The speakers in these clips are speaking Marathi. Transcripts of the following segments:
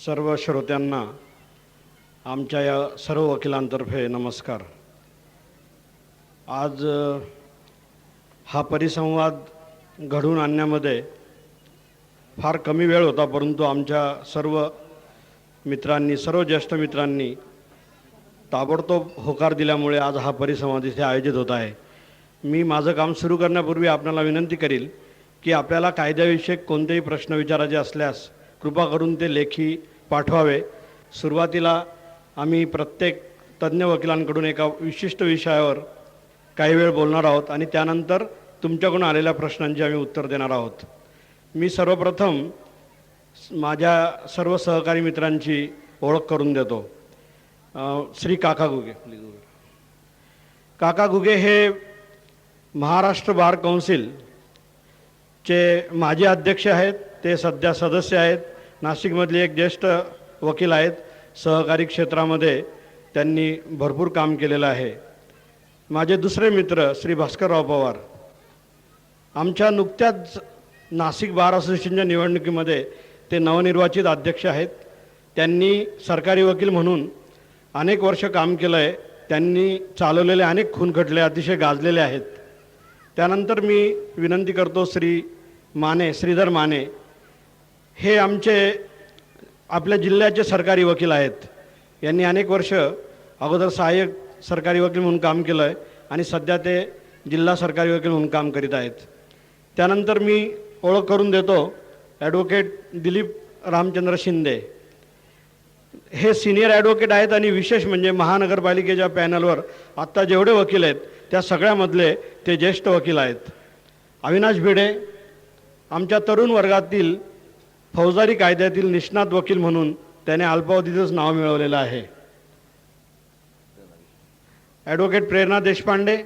सर्व श्रोत्यांना आमच्या या सर्व वकिलांतर्फे नमस्कार। आज हा परिसंवाद घडवून आणण्यामध्ये फार कमी वेळ होता, परंतु आमच्या सर्व मित्रांनी, सर्व ज्येष्ठ मित्रांनी ताबडतोब होकार दिल्यामुळे आज हा परिसंवाद इथे आयोजित होत आहे। मी माझं काम सुरू करण्यापूर्वी आपल्याला विनंती करील की आपल्याला कायद्याविषयक कोणतेही प्रश्न विचारायचे असल्यास कृपा करून ते लेखी पाठवावे। सुरुवातीला आम्ही प्रत्येक तज्ज्ञ वकिलांकडून एका विशिष्ट विषयावर काही वेळ बोलणार आहोत आणि त्यानंतर तुमच्याकडून आलेल्या प्रश्नांची आम्ही उत्तर देणार आहोत। मी सर्वप्रथम माझ्या सर्व सहकारी मित्रांची ओळख करून देतो। श्री काका घुगे। काका घुगे हे महाराष्ट्र बार काउन्सिलचे माजी अध्यक्ष आहेत। ते सध्या सदस्य आहेत। नाशिकमधले एक ज्येष्ठ वकील आहेत। सहकारी क्षेत्रामध्ये त्यांनी भरपूर काम केलेलं आहे। माझे दुसरे मित्र श्री भास्करराव पवार, आमच्या नुकत्याच नाशिक बार असोसिएशनच्या निवडणुकीमध्ये ते नवनिर्वाचित अध्यक्ष आहेत। त्यांनी सरकारी वकील म्हणून अनेक वर्ष काम केलं आहे। त्यांनी चालवलेले अनेक खून खटले अतिशय गाजलेले आहेत। त्यानंतर मी विनंती करतो श्री माने, श्रीधर माने, हे आमचे आपल्या जिल्ह्याचे सरकारी वकील आहेत। यांनी अनेक वर्ष अगोदर सहाय्यक सरकारी वकील म्हणून काम केलं आहे आणि सध्या ते जिल्हा सरकारी वकील म्हणून काम करीत आहेत। त्यानंतर मी ओळख करून देतो ॲडव्होकेट दिलीप रामचंद्र शिंदे। हे सिनियर ॲडव्होकेट आहेत आणि विशेष म्हणजे महानगरपालिकेच्या पॅनलवर आत्ता जेवढे वकील आहेत त्या सगळ्यामधले ते ज्येष्ठ वकील आहेत। अविनाश भिडे, आमच्या तरुण वर्गातील फौजदारी कायद्यातील निष्णात वकील म्हणून त्याने अल्पावधीतच नाव मिळवलेलं आहे। ॲडव्होकेट प्रेरणा देशपांडे,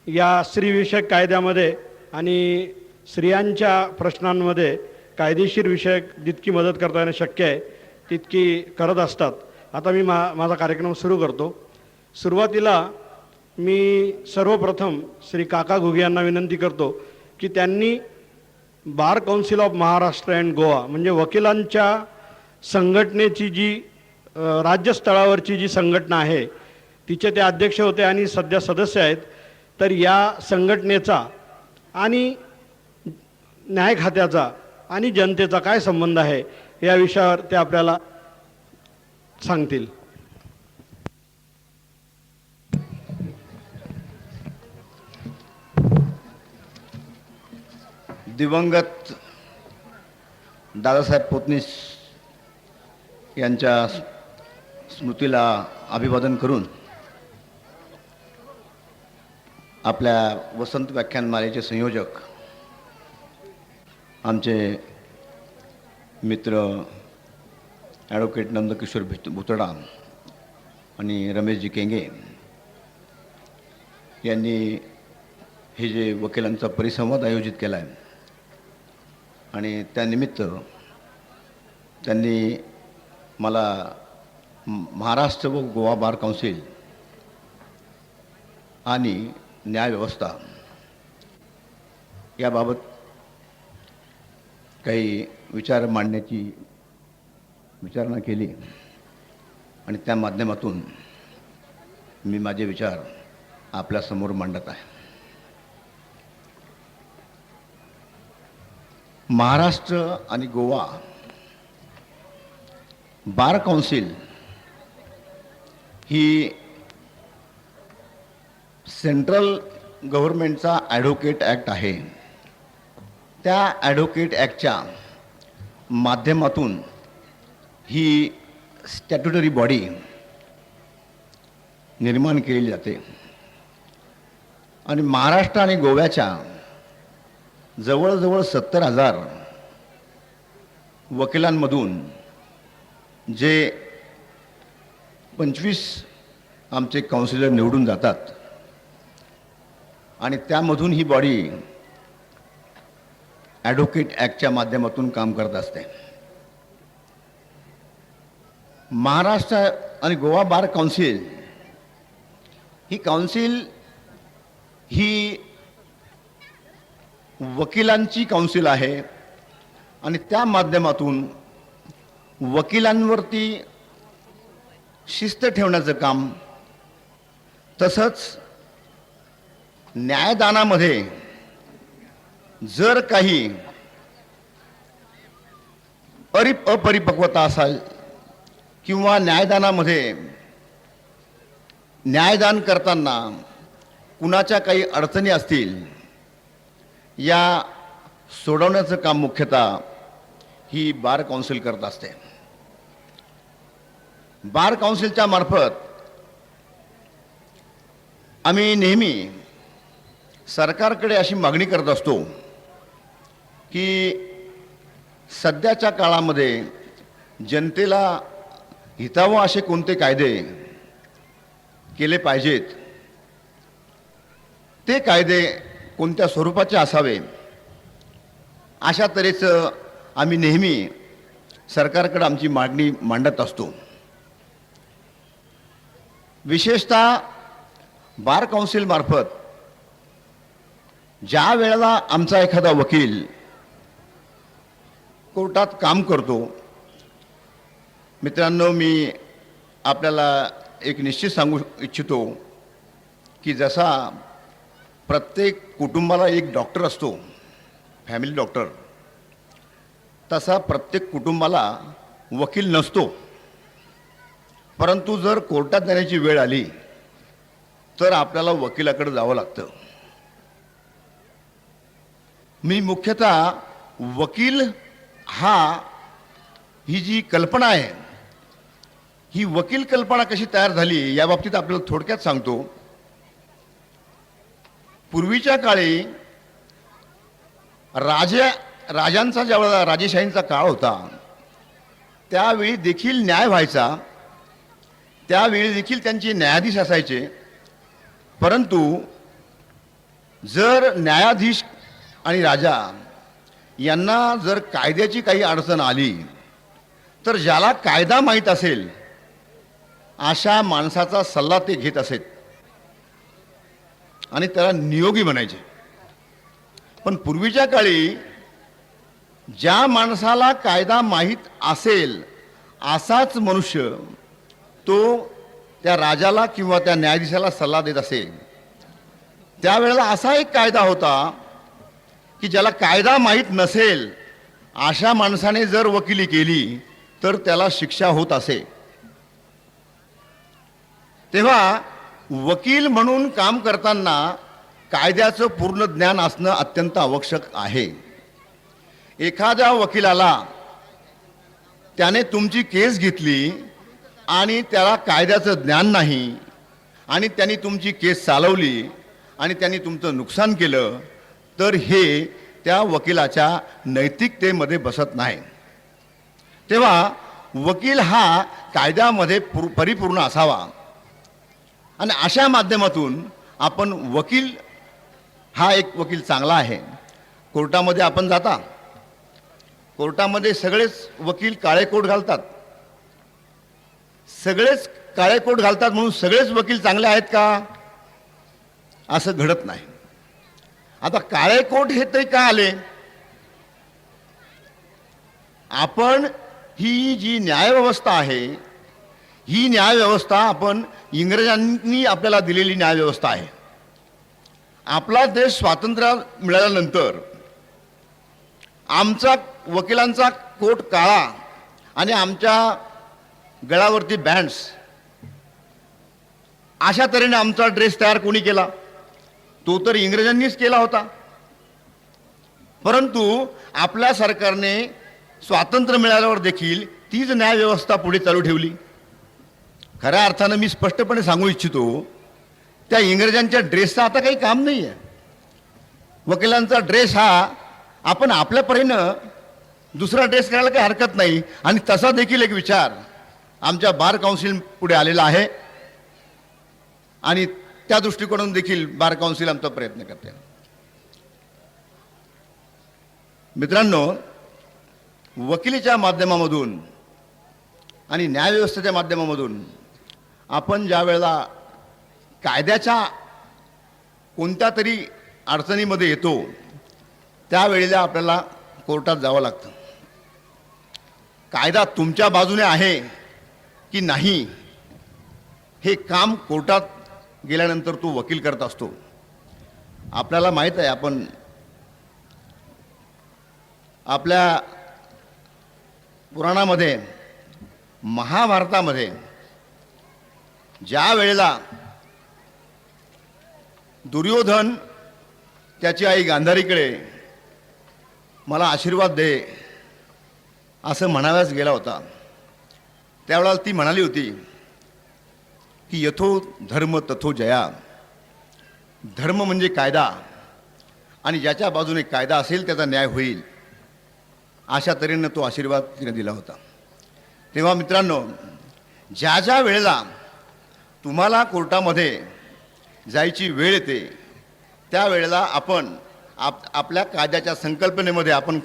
या स्त्रीविषयक कायद्यामध्ये आणि स्त्रियांच्या प्रश्नांमध्ये कायदेशीर विषयक जितकी मदत करता येणं शक्य आहे तितकी करत असतात। आता मी माझा कार्यक्रम सुरू करतो। सुरुवातीला मी सर्वप्रथम श्री काका घुगे यांना विनंती करतो की त्यांनी bar council of Maharashtra and Goa म्हणजे वकिलांच्या संघटनेची जी राज्यस्तरावरची जी संघटना आहे तिचे ते अध्यक्ष होते आणि सध्या सदस्य आहेत। तर या संघटनेचा आणि न्याय खात्याचा आणि जनतेचा काय संबंध आहे या विषयावर ते आपल्याला सांगतील। दिवंगत दादासाहेब पोतनीस यांच्या स्मृतीला अभिवादन करून आपल्या वसंत व्याख्यानमालेचे संयोजक आमचे मित्र ॲडव्होकेट नंदकिशोर भुतडा आणि रमेशजी केंगे यांनी हे जे वकिलांचा परिसंवाद आयोजित केला आहे आणि त्यानिमित्त त्यांनी मला महाराष्ट्र व गोवा बार काउन्सिल आणि न्यायव्यवस्था याबाबत काही विचार मांडण्याची विचारणा केली आणि त्या माध्यमातून मी माझे विचार आपल्यासमोर मांडत आहे। महाराष्ट्र आणि गोवा बार काउन्सिल ही सेंट्रल गव्हर्नमेंटचा ॲडव्होकेट ॲक्ट आहे। त्या ॲडव्होकेट ॲक्टच्या माध्यमातून ही स्टॅट्युटरी बॉडी निर्माण केली जाते आणि महाराष्ट्र आणि गोव्याच्या जवळजवळ 70,000 वकिलांमधून जे 25 आमचे काउन्सिलर निवडून जातात आणि त्यामधून ही बॉडी ॲडव्होकेट ॲक्टच्या माध्यमातून काम करत असते। महाराष्ट्र आणि गोवा बार काउन्सिल ही वकिलांची काउन्सिल आहे आणि त्या माध्यमातून वकिलांवरती शिस्त ठेवण्याचं काम, तसंच न्यायदानामध्ये जर काही अपरिपक्वता असेल किंवा न्यायदानामध्ये न्यायदान करताना कुणाच्या काही अडचणी असतील, या सोडवण्याचं काम मुख्यतः ही बार काउन्सिल करत असते. बार काउन्सिलच्या मार्फत आम्ही नेहमी सरकारकडे अशी मागणी करत असतो की सध्याच्या काळामध्ये जनतेला हितावं असे कोणते कायदे केले पाहिजेत, ते कायदे कोणत्या स्वरूपाचे असावे, अशा तऱ्हेचं आम्ही नेहमी सरकारकडे आमची मागणी मांडत असतो. विशेषतः बार काउन्सिल मार्फत ज्या वेळेला आमचा एखादा वकील कोर्टात काम करतो, मित्रांनो, मी आपल्याला एक निश्चित सांगू इच्छितो की जसा प्रत्येक कुटुंबाला एक डॉक्टर असतो, फॅमिली डॉक्टर, तसा प्रत्येक कुटुंबाला वकील नसतो. परंतु जर कोर्टात जाण्याची वेळ आली तर आपल्याला वकिलाकडे जावं लागतं. मी मुख्यतः वकील ही जी कल्पना आहे, ही वकील कल्पना कशी तयार झाली या बाबतीत आपल्याला थोडक्यात सांगतो. पूर्वीच्या काळी राजांचा ज्यावेळेला राजेशाहींचा काळ होता, त्यावेळी देखील न्याय व्हायचा, त्यावेळी देखील त्यांचे न्यायाधीश असायचे. परंतु जर न्यायाधीश आणि राजा यांना जर कायद्याची काही अडचण आली तर ज्याला कायदा माहीत असेल अशा माणसाचा सल्ला ते घेत असेत आणि त्याला नियोगी म्हणायचे. पण पूर्वीच्या काळी ज्या माणसाला कायदा माहीत असेल असाच मनुष्य तो त्या राजाला किंवा त्या न्यायाधीशाला सल्ला देत असेल. त्यावेळेला असा एक कायदा होता की ज्याला कायदा माहीत नसेल अशा माणसाने जर वकिली केली तर त्याला शिक्षा होत असे. तेव्हा वकील म्हणून काम करताना कायद्याचं पूर्ण ज्ञान असणं अत्यंत आवश्यक आहे. एखाद्या वकिलाला त्याने तुमची केस घेतली आणि त्याला कायद्याचं ज्ञान नाही आणि त्यांनी तुमची केस चालवली आणि त्यांनी तुमचं नुकसान केलं तर हे त्या वकिलाच्या नैतिकतेमध्ये बसत नाही. तेव्हा वकील हा कायद्यामध्ये परिपूर्ण असावा आणि अशा माध्यमातून आपण वकील हा एक वकील चांगला आहे. कोर्टामध्ये आपण जाता, कोर्टामध्ये सगळेच वकील काळे कोट घालतात, सगळेच काळे कोट घालतात म्हणून सगळेच वकील चांगले आहेत का? असं घडत नाही. आता काळे कोट हे तरी का आले? आपण ही जी न्यायव्यवस्था आहे, ही न्यायव्यवस्था आपण इंग्रजांनी आपल्याला दिलेली न्यायव्यवस्था आहे. आपला देश स्वातंत्र्य मिळाल्यानंतर आमचा वकिलांचा कोट काळा आणि आमच्या गळावरती बँड्स, अशा तऱ्हेने आमचा ड्रेस तयार कोणी केला? तो तर इंग्रजांनीच केला होता. परंतु आपल्या सरकारने स्वातंत्र्य मिळाल्यावर देखील तीच न्यायव्यवस्था पुढे चालू ठेवली. खऱ्या अर्थानं मी स्पष्टपणे सांगू इच्छितो, त्या इंग्रजांच्या ड्रेसचं आता काही काम नाही आहे. वकिलांचा ड्रेस हा आपण आपल्या परीनं दुसरा ड्रेस करायला काही हरकत नाही. आणि तसा देखील एक विचार आमच्या बार काउन्सिल पुढे आलेला आहे आणि त्या दृष्टिकोनातून देखील बार काउन्सिल आमचा प्रयत्न करते. मित्रांनो, वकिलीच्या माध्यमामधून आणि न्यायव्यवस्थेच्या माध्यमामधून आपण ज्या वेळेला कायद्याच्या कोणत्या तरी अडचणीमध्ये येतो त्यावेळेला आपल्याला कोर्टात जावं लागतं. कायदा तुमच्या बाजूने आहे की नाही हे काम कोर्टात गेल्यानंतर तो वकील करत असतो. आपल्याला माहीत आहे, आपण आपल्या पुराणामध्ये महाभारतामध्ये ज्या वेळेला दुर्योधन त्याची आई गांधारीकडे मला आशीर्वाद दे असं म्हणाव्यास गेला होता, त्यावेळेला ती म्हणाली होती की यथो धर्म तथो जया. धर्म म्हणजे कायदा, आणि ज्याच्या बाजूने कायदा असेल त्याचा न्याय होईल, अशा तऱ्हेनं तो आशीर्वाद तिने दिला होता. तेव्हा मित्रांनो, ज्या ज्या वेळेला तुम्हाला कोर्टामध्ये जायची वेळ येते त्यावेळेला आपण आपल्या कायद्याच्या संकल्पनेमध्ये आपण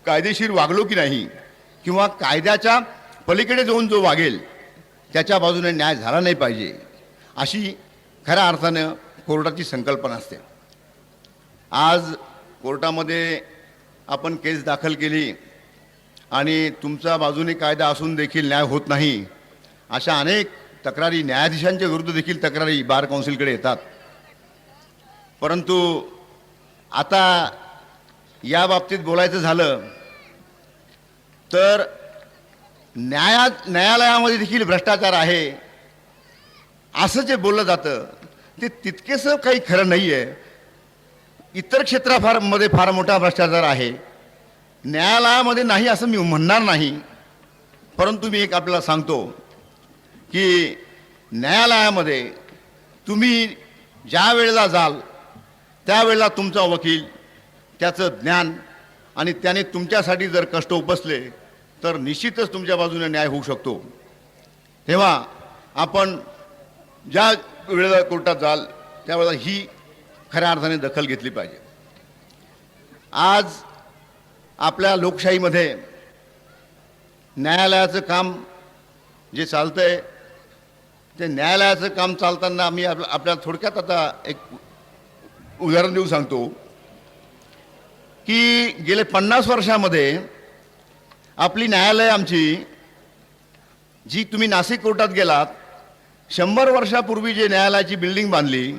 कायदेशीर वागलो की नाही, किंवा कायद्याच्या पलीकडे जाऊन जो वागेल त्याच्या बाजूने न्याय झाला नाही पाहिजे, अशी खऱ्या अर्थानं कोर्टाची संकल्पना असते. आज कोर्टामध्ये आपण केस दाखल केली आणि तुमच्या बाजूने कायदा असून देखील न्याय होत नाही, अशा अनेक तक्रारी, न्यायाधीशांच्या विरुद्ध देखील तक्रारी बार काउन्सिलकडे येतात. परंतु आता या बाबतीत बोलायचं झालं तर न्यायालयामध्ये देखील भ्रष्टाचार आहे असं जे बोललं जातं ते तितकेसं काही खरं नाही आहे. इतर क्षेत्रामध्ये फार मोठा भ्रष्टाचार आहे, न्यायालयामध्ये नाही असं मी म्हणणार नाही. परंतु मी एक आपल्याला सांगतो की न्यायालयामध्ये तुम्ही ज्या वेळेला जाल त्यावेळेला तुमचा वकील त्याचं ज्ञान आणि त्याने तुमच्यासाठी जर कष्ट उपसले तर निश्चितच तुमच्या बाजूने न्याय होऊ शकतो. तेव्हा आपण ज्या वेळेला कोर्टात जाल त्यावेळेला ही खऱ्या अर्थाने दखल घेतली पाहिजे. आज आपल्या लोकशाहीमध्ये न्यायालयाचं काम जे चालतंय ते न्यायालयाचं काम चालताना मी आपल्याला थोडक्यात आता एक उदाहरण देऊ सांगतो की गेले 50 वर्षामध्ये आपली न्यायालय आमची जी तुम्ही नाशिक कोर्टात गेलात 100 वर्षापूर्वी जे न्यायालयाची बिल्डिंग बांधली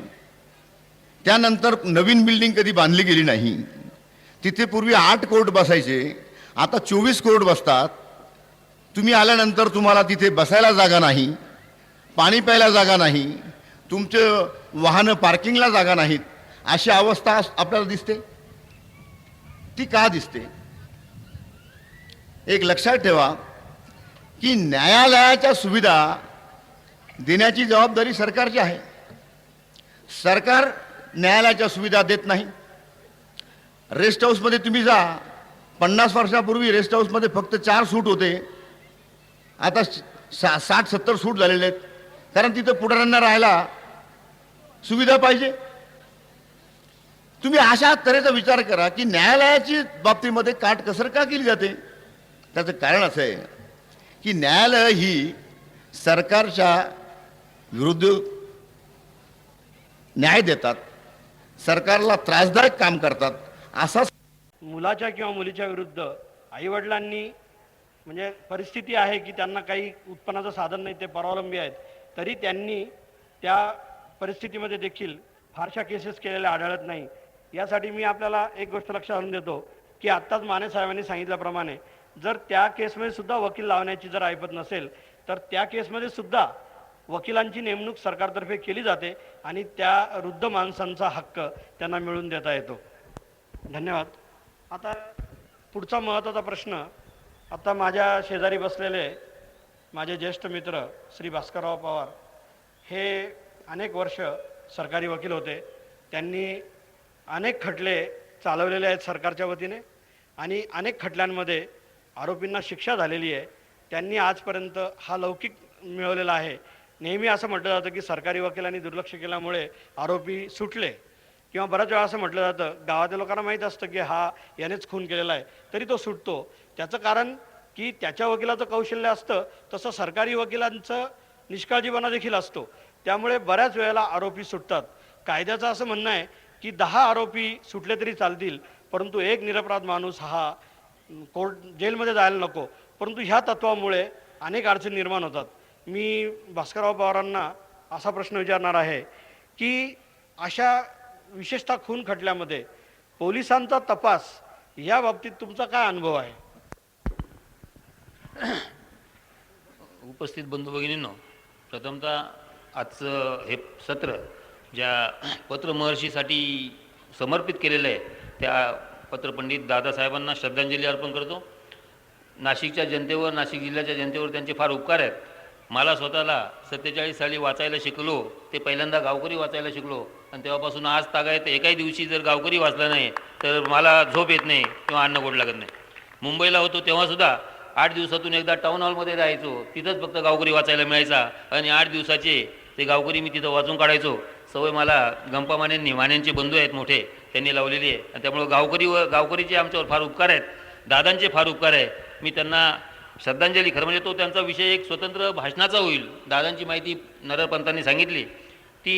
त्यानंतर नवीन बिल्डिंग कधी बांधली गेली नाही. तिथे पूर्वी 8 कोर्ट बसायचे, आता 24 कोर्ट बसतात. तुम्ही आल्यानंतर तुम्हाला तिथे बसायला जागा नाही, पाणी प्यायला जागा नाही, तुमचं वाहनं पार्किंगला जागा नाहीत, अशी अवस्था आपल्याला दिसते. ती का दिसते? एक लक्षात ठेवा की न्यायालयाच्या सुविधा देण्याची जबाबदारी सरकारची आहे. सरकार न्यायालयाच्या सुविधा देत नाही. रेस्ट हाऊसमध्ये तुम्ही जा, 50 वर्षापूर्वी रेस्ट हाऊसमध्ये फक्त 4 सूट होते, आता 60-70 सूट झालेले आहेत, कारण तिथं पुढाऱ्यांना राहायला सुविधा पाहिजे. तुम्ही अशा तऱ्हेचा विचार करा की न्यायालयाची बाबतीमध्ये काटकसर का केली जाते. त्याचं कारण असं आहे की न्यायालय ही सरकारच्या विरुद्ध न्याय देतात, सरकारला त्रासदायक काम करतात. असा मुलाच्या किंवा मुलीच्या विरुद्ध आईवडिलांनी म्हणजे परिस्थिती आहे की त्यांना काही उत्पन्नाचं साधन नाही, ते परावलंबी आहेत, तरी त्यांनी त्या परिस्थितीमध्ये देखील फारशा केसेस केलेल्या आढळत नाही. यासाठी मी आपल्याला एक गोष्ट लक्षात आणून देतो की आत्ताच माने साहेबांनी सांगितल्याप्रमाणे जर त्या केसमध्ये सुद्धा वकील लावण्याची जर ऐपत नसेल तर त्या केसमध्ये सुद्धा वकिलांची नेमणूक सरकारतर्फे केली जाते आणि त्या वृद्ध माणसांचा हक्क त्यांना मिळवून देता येतो. धन्यवाद. आता पुढचा महत्त्वाचा प्रश्न, आता माझ्या शेजारी बसलेले माझे ज्येष्ठ मित्र श्री भास्करराव पवार हे अनेक वर्ष सरकारी वकील होते. त्यांनी अनेक खटले चालवलेले आहेत सरकारच्या वतीने आणि अनेक खटल्यांमध्ये आरोपींना शिक्षा झालेली आहे. त्यांनी आजपर्यंत हा लौकिक मिळवलेला आहे. नेहमी असं म्हटलं जातं की सरकारी वकिलांनी दुर्लक्ष केल्यामुळे आरोपी सुटले, किंवा बऱ्याच वेळा असं म्हटलं जातं गावातील लोकांना माहीत असतं की हा यानेच खून केलेला आहे तरी तो सुटतो. त्याचं कारण की त्याच्या वकिलाचं कौशल्य असतं, तसं सरकारी वकिलांचं निष्काळजीपणा देखील असतो. त्यामुळे बऱ्याच वेळेला आरोपी सुटतात. कायद्याचं असं म्हणणं आहे की 10 आरोपी सुटले तरी चालतील, परंतु एक निरपराध माणूस हा कोर्ट जेलमध्ये जायला नको, परंतु ह्या तत्वामुळे अनेक अडचणी निर्माण होतात. मी भास्करराव पवारांना असा प्रश्न विचारणार आहे की अशा विशेषतः खून खटल्यामध्ये पोलिसांचा तपास या बाबतीत तुमचा काय अनुभव आहे? उपस्थित बंधू भगिनींनो, प्रथमतः आजचं हे सत्र ज्या पत्रमहर्षीसाठी समर्पित केलेलं आहे त्या पत्रपंडित दादासाहेबांना श्रद्धांजली अर्पण करतो. नाशिकच्या जनतेवर, नाशिक जिल्ह्याच्या जनतेवर त्यांचे फार उपकार आहेत. मला स्वतःला 47 साली वाचायला शिकलो, ते पहिल्यांदा गावकरी वाचायला शिकलो आणि तेव्हापासून आज तागायत एकाही दिवशी जर गावकरी वाचला नाही तर मला झोप येत नाही किंवा अन्न गोड लागत नाही. मुंबईला होतो तेव्हासुद्धा 8 दिवसातून एकदा टाऊन हॉलमध्ये राहायचो, तिथंच फक्त गावकरी वाचायला मिळायचा आणि 8 दिवसाचे ते गावकरी मी तिथं वाचून काढायचो. सवय मला गंपा मान्यांचे बंधू आहेत मोठे, त्यांनी लावलेली आहे आणि त्यामुळं गावकरीचे आमच्यावर फार उपकार आहेत. दादांचे फार उपकार आहे. मी त्यांना श्रद्धांजली, खरं म्हणजे तो त्यांचा विषय एक स्वतंत्र भाषणाचा होईल. दादांची माहिती नरपंतांनी सांगितली, ती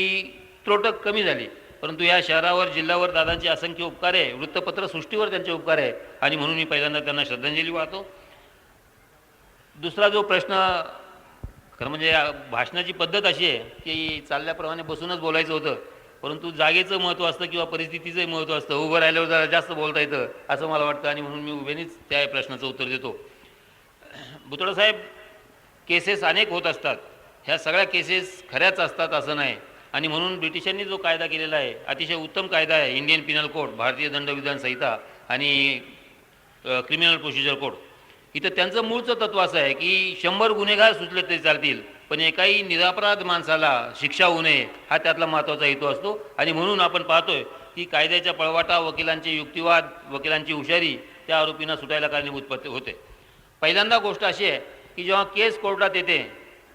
त्रोटक कमी झाली, परंतु या शहरावर, जिल्ह्यावर दादांचे असंख्य उपकार आहे. वृत्तपत्र सृष्टीवर त्यांचे उपकार आहे आणि म्हणून मी पहिल्यांदा त्यांना श्रद्धांजली वाहतो. दुसरा जो प्रश्न, खरं म्हणजे भाषणाची पद्धत अशी आहे की चालल्याप्रमाणे बसूनच बोलायचं होतं, परंतु जागेचं महत्त्व असतं किंवा परिस्थितीचंही महत्त्व असतं. उभं राहिल्यावर जरा जास्त बोलता येतं असं मला वाटतं आणि म्हणून मी उभेनीच त्या प्रश्नाचं उत्तर देतो. बुतळासाहेब, केसेस अनेक होत असतात, ह्या सगळ्या केसेस खऱ्याच असतात असं नाही आणि म्हणून ब्रिटिशांनी जो कायदा केलेला आहे अतिशय उत्तम कायदा आहे, इंडियन पिनल कोड, भारतीय दंडविधान संहिता आणि क्रिमिनल प्रोसिजर कोड. इथं त्यांचं मूळचं तत्व असं आहे की 100 गुन्हेगार सुचले तरी चालतील, पण एकाही निरपराध माणसाला शिक्षा होऊ नये हा त्यातला महत्त्वाचा हेतू असतो आणि म्हणून आपण पाहतोय की कायद्याच्या पळवाटा, वकिलांचे युक्तिवाद, वकिलांची हुशारी त्या आरोपींना सुटायला कारणीभूत होते. पहिल्यांदा गोष्ट अशी आहे की जेव्हा केस कोर्टात येते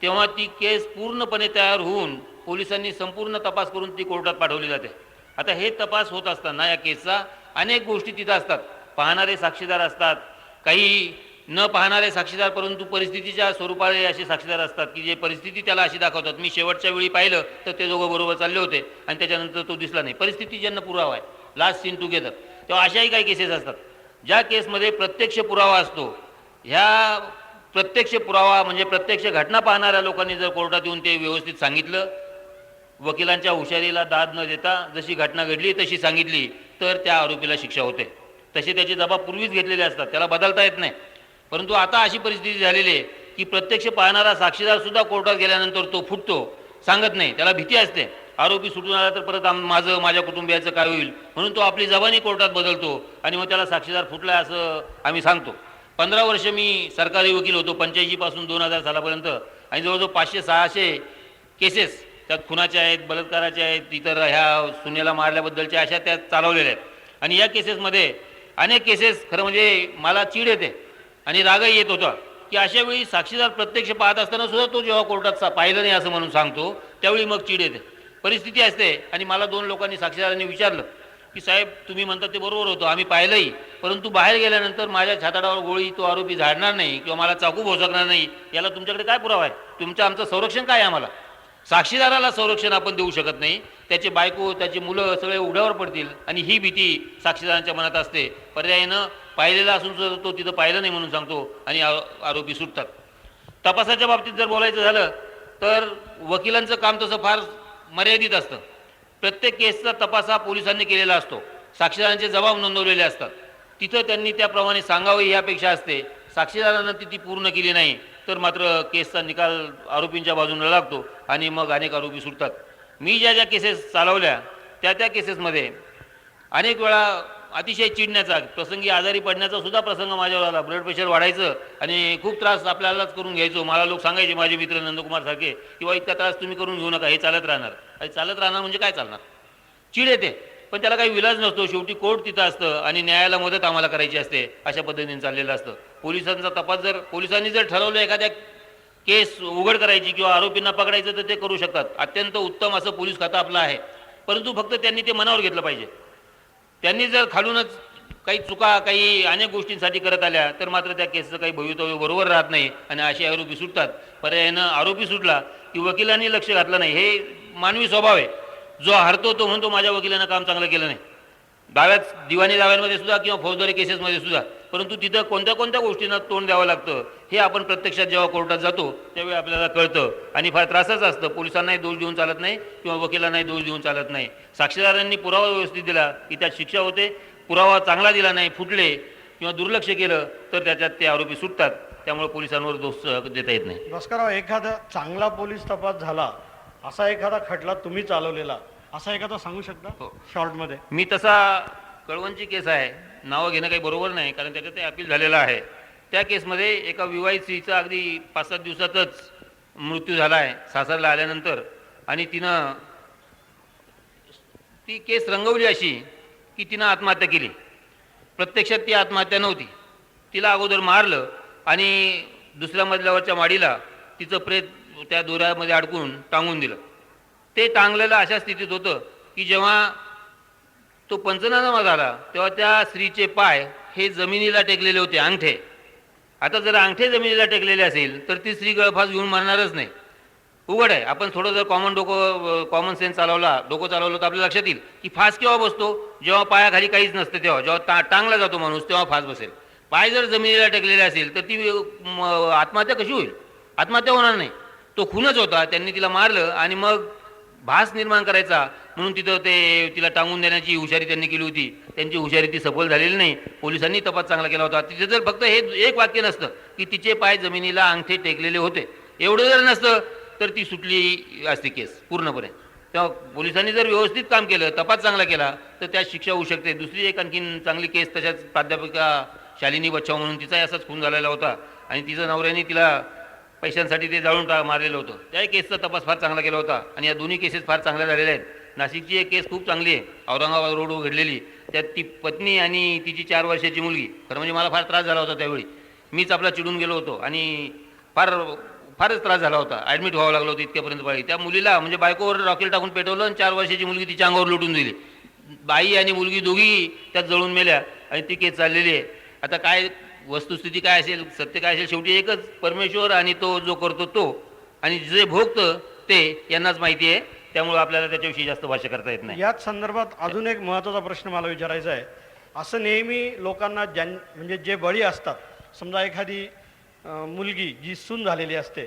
तेव्हा ती केस पूर्णपणे तयार होऊन पोलिसांनी संपूर्ण तपास करून ती कोर्टात पाठवली जाते. आता हे तपास होत असताना या केसचा अनेक गोष्टी तिथं असतात. पाहणारे साक्षीदार असतात, काही न पाहणारे साक्षीदार, परंतु परिस्थितीच्या स्वरूपाने असे साक्षीदार असतात की जे परिस्थिती त्याला अशी दाखवतात. मी शेवटच्या वेळी पाहिलं तर ते दोघं बरोबर चालले होते आणि त्याच्यानंतर तो दिसला नाही. परिस्थिती ज्यांना पुरावा आहे, लास्ट सीन टुगेदर, तेव्हा अशाही काही केसेस असतात ज्या केसमध्ये प्रत्यक्ष पुरावा असतो. ह्या प्रत्यक्ष पुरावा म्हणजे प्रत्यक्ष घटना पाहणाऱ्या लोकांनी जर कोर्टात येऊन ते व्यवस्थित सांगितलं, वकिलांच्या हुशारीला दाद न देता जशी घटना घडली तशी सांगितली, तर त्या आरोपीला शिक्षा होते. तसे त्याचे जबाब पूर्वीच घेतलेले असतात, त्याला बदलता येत नाही. परंतु आता अशी परिस्थिती झालेली आहे की प्रत्यक्ष पाहणारा साक्षीदार सुद्धा कोर्टात गेल्यानंतर तो फुटतो, सांगत नाही, त्याला भीती असते. आरोपी सुटून आला तर परत माझ्या कुटुंबियाचं काय होईल, म्हणून तो आपली जबानी कोर्टात बदलतो आणि मग त्याला साक्षीदार फुटला असं आम्ही सांगतो. 15 वर्ष मी सरकारी वकील होतो, 85 पासून 2000 सालापर्यंत, आणि जवळजवळ 500-600 केसेस त्यात खुनाच्या आहेत, बलात्काराच्या आहेत, इतर ह्या सुनेला मारल्याबद्दलच्या अशा त्या चालवलेल्या आहेत. आणि या केसेसमध्ये अनेक केसेस, खरं म्हणजे मला चीड येते आणि रागही येत होता की अशा वेळी साक्षीदार प्रत्यक्ष पाहत असताना सुद्धा तो जेव्हा कोर्टात पाहिलं नाही असं म्हणून सांगतो, त्यावेळी मग चीड येते. परिस्थिती असते. आणि मला 2 लोकांनी, साक्षीदारांनी विचारलं की साहेब तुम्ही म्हणतात ते बरोबर होतं, आम्ही पाहिलंही, परंतु बाहेर गेल्यानंतर माझ्या छाताडावर गोळी तो आरोपी झाडणार नाही किंवा मला चाकू भोसकणार नाही, याला तुमच्याकडे काय पुरावा आहे? आमचं संरक्षण काय आहे? आम्हाला साक्षीदाराला संरक्षण आपण देऊ शकत नाही, त्याचे बायको, त्याची मुलं सगळे उघड्यावर पडतील आणि ही भीती साक्षीदारांच्या मनात असते. पर्यायानं पाहिलेला असून सुद्धा तो तिथं पाहिलं नाही म्हणून सांगतो आणि आरोपी सुटतात. तपासाच्या बाबतीत जर बोलायचं झालं तर वकिलांचं काम तसं फार मर्यादित असतं. प्रत्येक केसचा तपास हा पोलिसांनी केलेला असतो, साक्षीदारांचे जबाब नोंदवलेले असतात, तिथं त्यांनी त्याप्रमाणे सांगावं यापेक्षा असते. साक्षीदारांना ती पूर्ण केली नाही तर मात्र केसचा निकाल आरोपींच्या बाजूने लागतो आणि मग अनेक आरोपी सुटतात. मी ज्या केसेस चालवल्या त्या केसेसमध्ये अनेक वेळा अतिशय चिडण्याचा, प्रसंगी आजारी पडण्याचा सुद्धा प्रसंग माझ्यावर आला. ब्लड प्रेशर वाढायचं आणि खूप त्रास आपल्यालाच करून घ्यायचो. मला लोक सांगायचे, माझे मित्र नंदकुमार सारखे, किंवा इतका त्रास तुम्ही करून घेऊ नका, हे चालत राहणार. आणि चालत राहणार म्हणजे काय चालणार? चिड येते, पण त्याला काही विलाज नसतो. शेवटी कोर्ट तिथं असतं आणि न्यायाला मदत आम्हाला करायची असते. अशा पद्धतीने चाललेलं असतं. पोलिसांचा तपास जर पोलिसांनी जर ठरवलं एखाद्या केस उघड करायची किंवा आरोपींना पकडायचं तर ते करू शकतात. अत्यंत उत्तम असं पोलीस खातं आपलं आहे, परंतु फक्त त्यांनी ते मनावर घेतलं पाहिजे. त्यांनी जर खालूनच काही चुका, काही अनेक गोष्टींसाठी करत आल्या तर मात्र त्या केसचं काही भवितव्य बरोबर राहत नाही आणि असे आरोपी सुटतात. पर्यायानं आरोपी सुटला की वकिलांनी लक्ष घातलं नाही, हे मानवी स्वभाव आहे. जो हरतो तो म्हणतो माझ्या वकिलानं काम चांगलं केलं नाही. दिवाणी दाव्यांमध्ये सुद्धा किंवा फौजदारी केसेसमध्ये सुद्धा परंतु तिथं कोणत्या कोणत्या गोष्टींना तोंड द्यावं लागतं हे आपण प्रत्यक्षात जेव्हा कोर्टात जातो त्यावेळी आपल्याला कळतं आणि फार त्रासाचं असतं. पोलिसांनाही दोष देऊन चालत नाही किंवा वकिलांनाही दोष देऊन चालत नाही. साक्षीदारांनी पुरावा व्यवस्थित दिला की त्यात शिक्षा होते, पुरावा चांगला दिला नाही, फुटले किंवा दुर्लक्ष केलं तर त्याच्यात ते आरोपी सुटतात. त्यामुळे पोलिसांवर दोष देता येत नाही. भास्करराव, एखादा चांगला पोलीस तपास झाला असा एखादा खटला तुम्ही चालवलेला असा एखादा सांगू शकता हो. शॉर्टमध्ये? मी तसा कळवणची केस आहे, नावं घेणं काही बरोबर नाही कारण त्याच्यात ते अपील झालेलं आहे. त्या केसमध्ये एका विवाहित स्त्रीचा अगदी 5-7 दिवसातच मृत्यू झाला आहे सासरला आल्यानंतर. आणि तिनं ती केस रंगवली अशी की तिनं आत्महत्या केली. प्रत्यक्षात ती आत्महत्या नव्हती. तिला अगोदर मारलं आणि दुसऱ्या मजल्यावरच्या माडीला तिचं प्रेत त्या दोऱ्यामध्ये अडकून टांगून दिलं. ते टांगलेलं अशा स्थितीत होतं की जेव्हा तो पंचनामा झाला तेव्हा त्या स्त्रीचे पाय हे जमिनीला टेकलेले होते, अंगठे. आता जर अंगठे जमिनीला टेकलेले असेल तर ती स्त्री गळफास घेऊन मरणारच नाही. उघड आहे. आपण थोडं जर कॉमन सेन्स डोकं चालवलं तर आपल्या लक्षात येईल की फास केव्हा बसतो, जेव्हा पायाखाली काहीच नसते तेव्हा. जेव्हा टांगला जातो माणूस तेव्हा फास बसेल. पाय जर जमिनीला टेकलेले असेल तर ती आत्महत्या कशी होईल? आत्महत्या होणार नाही. तो खूनच होता. त्यांनी तिला मारलं आणि मग भास निर्माण करायचा म्हणून तिथं ते तिला टांगून देण्याची हुशारी त्यांनी केली होती. त्यांची हुशारी ती सफल झालेली नाही. पोलिसांनी तपास चांगला केला होता. तिथे जर फक्त हे एक वाक्य नसतं की तिचे पाय जमिनीला अंगठे टेकलेले होते, एवढं जर नसतं तर ती सुटली असती केस पूर्णपणे. तेव्हा पोलिसांनी जर व्यवस्थित काम केलं, तपास चांगला केला तर त्यात शिक्षा होऊ शकते. दुसरी एक आणखीन चांगली केस तशाच प्राध्यापिका शालिनी बच्चाव म्हणून तिचाही असाच खून झालेला होता आणि तिचं नवऱ्याने तिला पैशांसाठी ते जाळून मारलेलं होतं. त्याही केसचा तपास फार चांगला केला होता आणि या दोन्ही केसेस फार चांगल्या झालेल्या आहेत. नाशिकची एक केस खूप चांगली आहे, औरंगाबाद रोडवर घडलेली. त्यात ती पत्नी आणि तिची 4 वर्षाची मुलगी. खरं म्हणजे मला फार त्रास झाला होता त्यावेळी. मीच आपला चिडून गेलो होतो आणि फारच त्रास झाला होता. ॲडमिट व्हावं लागलं होतं इतक्यापर्यंत पाळी. त्या मुलीला म्हणजे बायकोवर रॉकेल टाकून पेटवलं आणि 4 वर्षाची मुलगी तिच्या अंगावर लुटून दिली. बाई आणि मुलगी दोघी त्यात जळून मेल्या आणि ती केस चाललेली आहे. आता काय वस्तुस्थिती काय असेल, सत्य काय असेल, शेवटी एकच परमेश्वर आणि तो जो करतो तो आणि जे भोगतं ते यांनाच माहिती आहे. त्यामुळे आपल्याला त्याच्याविषयी जास्त भाष्य करता येत नाही. याच संदर्भात अजून एक महत्त्वाचा प्रश्न मला विचारायचा आहे. असं नेहमी लोकांना म्हणजे जे बळी असतात, समजा एखादी मुलगी जी सून झालेली असते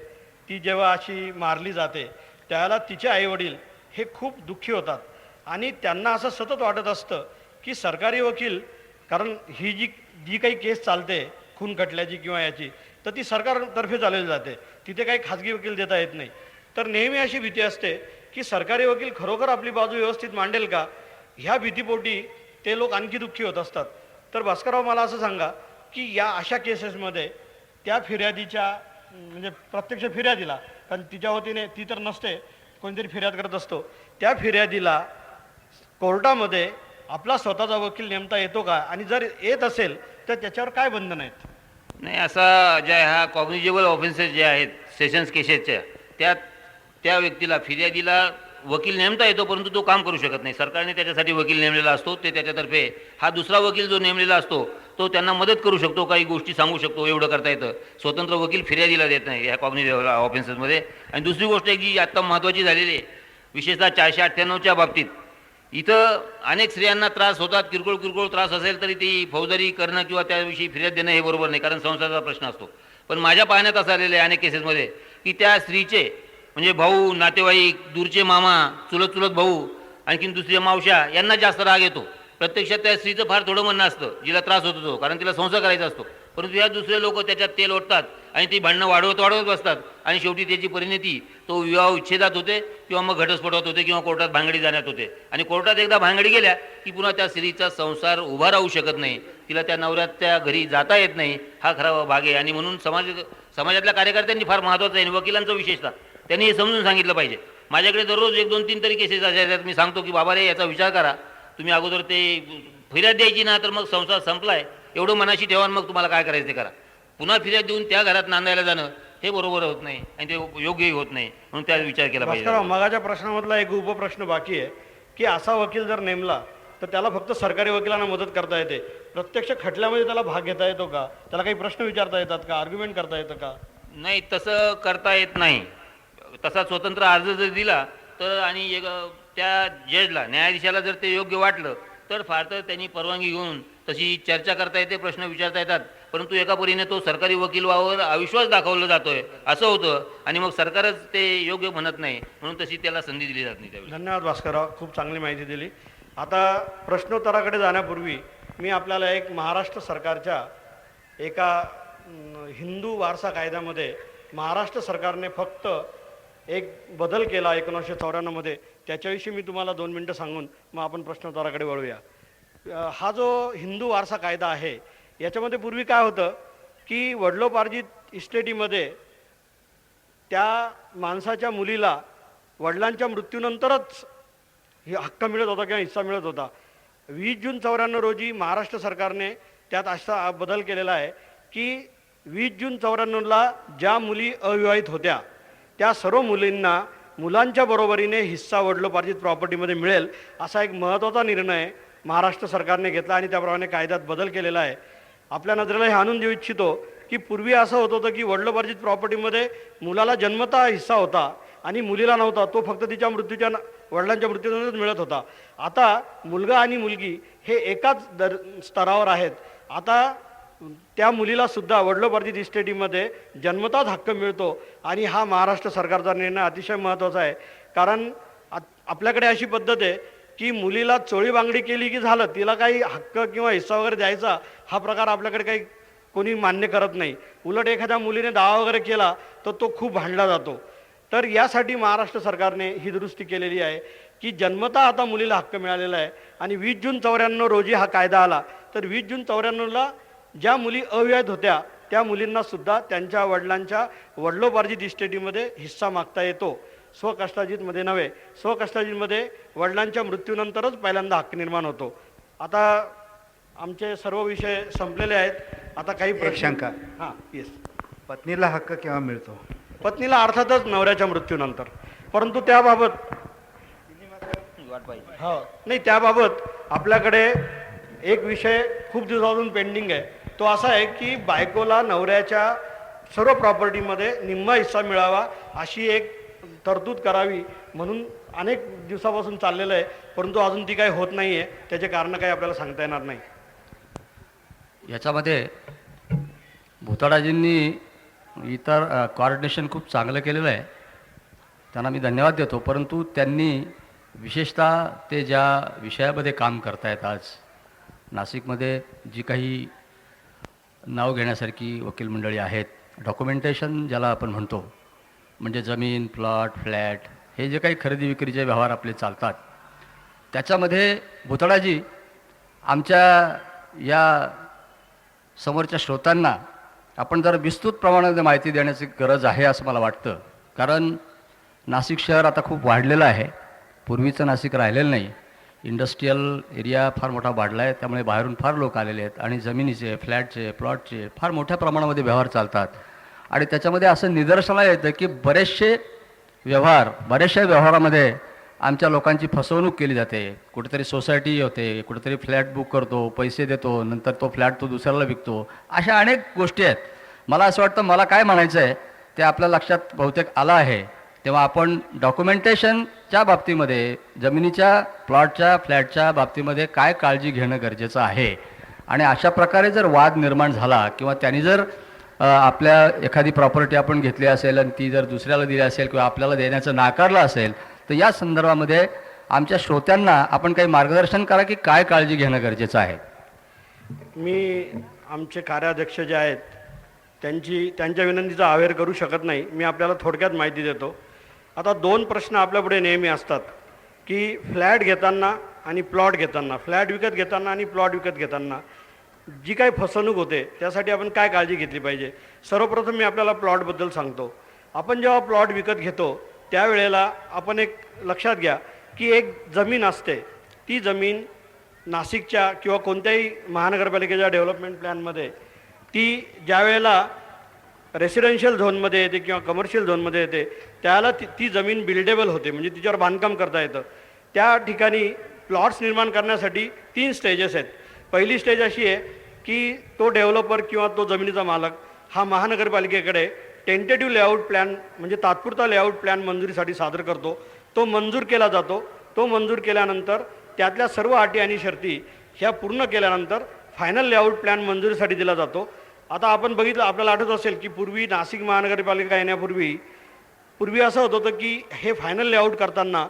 ती जेव्हा अशी मारली जाते त्याला तिचे आईवडील हे खूप दुःखी होतात आणि त्यांना असं सतत वाटत असतं की सरकारी वकील, कारण ही जी काही केस चालते खून खटल्याची किंवा याची, तर ती सरकारतर्फे चालवली जाते. तिथे काही खाजगी वकील देता येत नाही. तर नेहमी अशी भीती असते की सरकारी वकील खरोखर आपली बाजू व्यवस्थित मांडेल का, ह्या भीतीपोटी ते लोक आणखी दुःखी होत असतात. तर भास्करराव, मला असं सांगा की या अशा केसेसमध्ये त्या फिर्यादीच्या म्हणजे प्रत्यक्ष फिर्यादीला, कारण तिच्या वतीने ती तर नसते, कोणतरी फिर्याद करत असतो, त्या फिर्यादीला कोर्टामध्ये आपला स्वतःचा वकील नेमता येतो का, आणि जर येत असेल तर त्याच्यावर काय बंधन आहेत? नाही, असा ज्या ह्या कॉग्निजेबल ऑफेन्सेस जे आहेत सेशन्स केसेसच्या, त्यात त्या व्यक्तीला फिर्यादीला वकील नेमता येतो परंतु तो काम करू शकत नाही. सरकारने त्याच्यासाठी वकील नेमलेला असतो. ते त्याच्यातर्फे हा दुसरा वकील जो नेमलेला असतो तो त्यांना मदत करू शकतो, काही गोष्टी सांगू शकतो, एवढं करता येतं. स्वतंत्र वकील फिर्यादीला देत नाही ह्या कॉग्निजेबल ऑफेन्सेसमध्ये. आणि दुसरी गोष्ट एक जी आत्ता महत्त्वाची झालेली आहे, विशेषतः 498च्या बाबतीत, इथं अनेक स्त्रियांना त्रास होतात. किरकोळ त्रास असेल तरी ती फौजदारी करणं किंवा त्याविषयी फिर्याद देणं हे बरोबर नाही, कारण संसाराचा प्रश्न असतो. पण माझ्या पाहण्यात असं आलेलं आहे अनेक केसेसमध्ये की त्या स्त्रीचे म्हणजे भाऊ, नातेवाईक, दूरचे मामा, चुलत भाऊ, आणखीन दुसऱ्या मावश्या यांना जास्त राग येतो. प्रत्यक्षात त्या स्त्रीचं फार थोडं म्हणणं असतं, जिला त्रास होतो तो, कारण तिला संसार करायचा असतो. परंतु या दुसरे लोक त्याच्यात तेल ओततात आणि ती भांडणं वाढवत बसतात आणि शेवटी त्याची परिणती तो विवाह विच्छेदात होते किंवा मग घटस्फोटात होते किंवा कोर्टात भांगडी जाण्यात होते. आणि कोर्टात एकदा भांगडी गेल्या की पुन्हा त्या स्त्रीचा संसार उभा राहू शकत नाही, तिला त्या नवऱ्याच्या घरी जाता येत नाही. हा खरा भाग आहे. आणि म्हणून समाजातल्या कार्यकर्त्यांनी फार महत्त्वाचं आहे, वकिलांचं विशेषतः त्यांनी हे समजून सांगितलं पाहिजे. माझ्याकडे दररोज 1-2-3 तरी केसेस असायच्यात. मी सांगतो की बाबा रे, याचा विचार करा तुम्ही. अगोदर ते फिर्याद द्यायची ना, तर मग संसार संपलाय एवढं मनाशी ठेवा, मग तुम्हाला काय करायचं ते करा. पुन्हा फिर्याद देऊन त्या घरात नांदायला जाणं हे बरोबर होत नाही आणि ते योग्यही होत नाही. म्हणून त्याचा विचार केला पाहिजे. मगाच्या प्रश्नामधला एक उपप्रश्न बाकी आहे की असा वकील जर नेमला तर त्याला फक्त सरकारी वकिलांना मदत करता येते, प्रत्यक्ष खटल्यामध्ये त्याला भाग घेता येतो का, त्याला काही प्रश्न विचारता येतात का, आर्ग्युमेंट करता येतं का? नाही, तसं करता येत नाही. तसा स्वतंत्र अर्ज जर दिला तर आणि त्या जजला, न्यायाधीशाला जर ते योग्य वाटलं तर फार तर त्यांनी परवानगी घेऊन तशी चर्चा करता येते, प्रश्न विचारता येतात, परंतु एका परीने तो सरकारी वकील व्हावर अविश्वास दाखवला जातोय असं होतं आणि मग सरकारच ते योग्य म्हणत नाही, म्हणून तशी त्याला संधी दिली जात नाही त्यावेळी. धन्यवाद भास्करराव, खूप चांगली माहिती दिली. आता प्रश्नोत्तराकडे जाण्यापूर्वी मी आपल्याला एक महाराष्ट्र सरकारच्या एका हिंदू वारसा कायद्यामध्ये महाराष्ट्र सरकारने फक्त एक बदल केला 1994मध्ये, त्याच्याविषयी मी तुम्हाला 2 मिनटं सांगून मग आपण प्रश्नोत्तराकडे वळूया. हा जो हिंदू वारसा कायदा आहे याच्यामध्ये पूर्वी काय होतं की वडिलोपार्जित इस्टेटीमध्ये त्या माणसाच्या मुलीला वडिलांच्या मृत्यूनंतरच हक्क मिळत होता किंवा हिस्सा मिळत होता. 20 जून 94 रोजी महाराष्ट्र सरकारने त्यात असा बदल केलेला आहे की 20 जून 94ला ज्या मुली अविवाहित होत्या त्या सर्व मुलींना मुलांच्या बरोबरीने हिस्सा वडिलोपार्जित प्रॉपर्टीमध्ये मिळेल असा एक महत्त्वाचा निर्णय महाराष्ट्र सरकारने घेतला आणि त्याप्रमाणे कायद्यात बदल केलेला आहे. आपल्या नजरेला हे आणून देऊ इच्छितो की पूर्वी असं होत होतं की वडिलोपार्जित प्रॉपर्टीमध्ये मुलाला जन्मता हिस्सा होता आणि मुलीला नव्हता, तो फक्त तिच्या वडिलांच्या मृत्यूनंतरच मिळत होता. आता मुलगा आणि मुलगी हे एकाच स्तरावर आहेत. आता त्या मुलीला सुद्धा वडिलोपार्जित इस्टेटीमध्ये जन्मताच हक्क मिळतो आणि हा महाराष्ट्र सरकारचा निर्णय अतिशय महत्त्वाचा आहे. कारण आपल्याकडे अशी पद्धत आहे की मुलीला चोळी बांगडी केली की झालं, तिला काही हक्क किंवा हिस्सा वगैरे द्यायचा हा प्रकार आपल्याकडे काही कोणी मान्य करत नाही. उलट एखाद्या मुलीने दावा वगैरे केला तर तो खूप भांडला जातो. तर यासाठी महाराष्ट्र सरकारने ही दुरुस्ती केलेली आहे की जन्मता आता मुलीला हक्क मिळालेला आहे. आणि 20 जून 94 रोजी हा कायदा आला तर 20 जून 94ला ज्या मुली अविवाहित होत्या त्या मुलींना सुद्धा त्यांच्या वडिलांच्या वडिलोपार्जित इस्टेटीमध्ये हिस्सा मागता येतो. स्वकष्टार्जितमध्ये नव्हे, स्वकष्टार्जितमध्ये वडिलांच्या मृत्यूनंतरच पहिल्यांदा हक्क निर्माण होतो. आता आमचे सर्व विषय संपलेले आहेत. आता काही एक शंका. हां येस. पत्नीला हक्क केव्हा मिळतो? पत्नीला अर्थातच नवऱ्याच्या मृत्यूनंतर, परंतु त्याबाबत हो नाही, त्याबाबत आपल्याकडे एक विषय खूप दिवसापासून पेंडिंग आहे. तो असा आहे की बायकोला नवऱ्याच्या सर्व प्रॉपर्टीमध्ये निम्मा हिस्सा मिळावा अशी एक तरतूद करावी म्हणून अनेक दिवसापासून चाललेलं आहे, परंतु अजून ती काही होत नाही आहे. त्याचे कारण काही आपल्याला सांगता येणार नाही. याच्यामध्ये भुताडाजींनी इतर कोऑर्डिनेशन खूप चांगलं केलेलं आहे, त्यांना मी धन्यवाद देतो. परंतु त्यांनी विशेषतः ते ज्या विषयामध्ये काम करतायत आज नाशिकमध्ये जी काही नाव घेण्यासारखी वकील मंडळी आहेत, डॉक्युमेंटेशन ज्याला आपण म्हणतो, म्हणजे जमीन, प्लॉट, फ्लॅट हे जे काही खरेदी विक्रीचे व्यवहार आपले चालतात त्याच्यामध्ये भुताडाजी आमच्या या समोरच्या श्रोत्यांना आपण जरा विस्तृत प्रमाणामध्ये माहिती देण्याची गरज आहे असं मला वाटतं. कारण नाशिक शहर आता खूप वाढलेलं आहे, पूर्वीचं नाशिक राहिलेलं नाही. इंडस्ट्रीयल एरिया फार मोठा वाढला आहे, त्यामुळे बाहेरून फार लोक आलेले आहेत आणि जमिनीचे, फ्लॅटचे, प्लॉटचे फार मोठ्या प्रमाणामध्ये व्यवहार चालतात. आणि त्याच्यामध्ये असं निदर्शनाला येतं की बरेचशा व्यवहारामध्ये आमच्या लोकांची फसवणूक केली जाते. कुठेतरी सोसायटी होते, कुठेतरी फ्लॅट बुक करतो, पैसे देतो, नंतर तो फ्लॅट तो दुसऱ्याला विकतो. अशा अनेक गोष्टी आहेत. मला असं वाटतं, मला काय म्हणायचं आहे ते आपल्या लक्षात बहुतेक आलं आहे. तेव्हा आपण डॉक्युमेंटेशनच्या बाबतीमध्ये, जमिनीच्या, प्लॉटच्या, फ्लॅटच्या बाबतीमध्ये काय काळजी घेणं गरजेचं आहे. आणि अशा प्रकारे जर वाद निर्माण झाला किंवा त्यांनी जर आपल्या एखादी प्रॉपर्टी आपण घेतली असेल आणि ती जर दुसऱ्याला दिली असेल किंवा आपल्याला देण्याचं नाकारलं असेल तर या संदर्भामध्ये आमच्या श्रोत्यांना आपण काही मार्गदर्शन करा की काय काळजी घेणं गरजेचं आहे. मी आमचे कार्याध्यक्ष जे आहेत त्यांच्या विनंतीचा अवेअर करू शकत नाही. मी आपल्याला थोडक्यात माहिती देतो. आता 2 प्रश्न आपल्यापुढे नेहमी असतात की फ्लॅट घेताना आणि प्लॉट घेताना, फ्लॅट विकत घेताना आणि प्लॉट विकत घेताना जी काही फसवणूक होते त्यासाठी आपण काय काळजी घेतली पाहिजे. सर्वप्रथम मी आपल्याला प्लॉटबद्दल सांगतो. आपण जेव्हा प्लॉट विकत घेतो त्यावेळेला आपण एक लक्षात घ्या की एक जमीन असते, ती जमीन नाशिकच्या किंवा कोणत्याही महानगरपालिकेच्या डेव्हलपमेंट प्लॅनमध्ये ती ज्या वेळेला रेसिडेन्शियल झोनमध्ये येते किंवा कमर्शियल झोनमध्ये येते त्याला ती जमीन बिल्डेबल होते, म्हणजे तिच्यावर बांधकाम करता येतं. त्या ठिकाणी प्लॉट्स निर्माण करण्यासाठी 3 स्टेजेस आहेत. पहिली स्टेज अशी आहे की तो डेव्हलपर किंवा तो जमिनीचा मालक हा महानगरपालिकेकडे टेंटेटिव्ह लेआउट प्लॅन म्हणजे तात्पुरता लेआउट प्लॅन मंजुरीसाठी सादर करतो. तो मंजूर केला जातो. तो मंजूर केल्यानंतर त्यातल्या सर्व अटी आणि शर्ती ह्या पूर्ण केल्यानंतर फायनल लेआउट प्लॅन मंजुरीसाठी दिला जातो. आता आपण बघितलं, आपल्याला आठवत असेल की पूर्वी नाशिक महानगरपालिका येण्यापूर्वी असं होत होतं की हे फायनल लेआउट करताना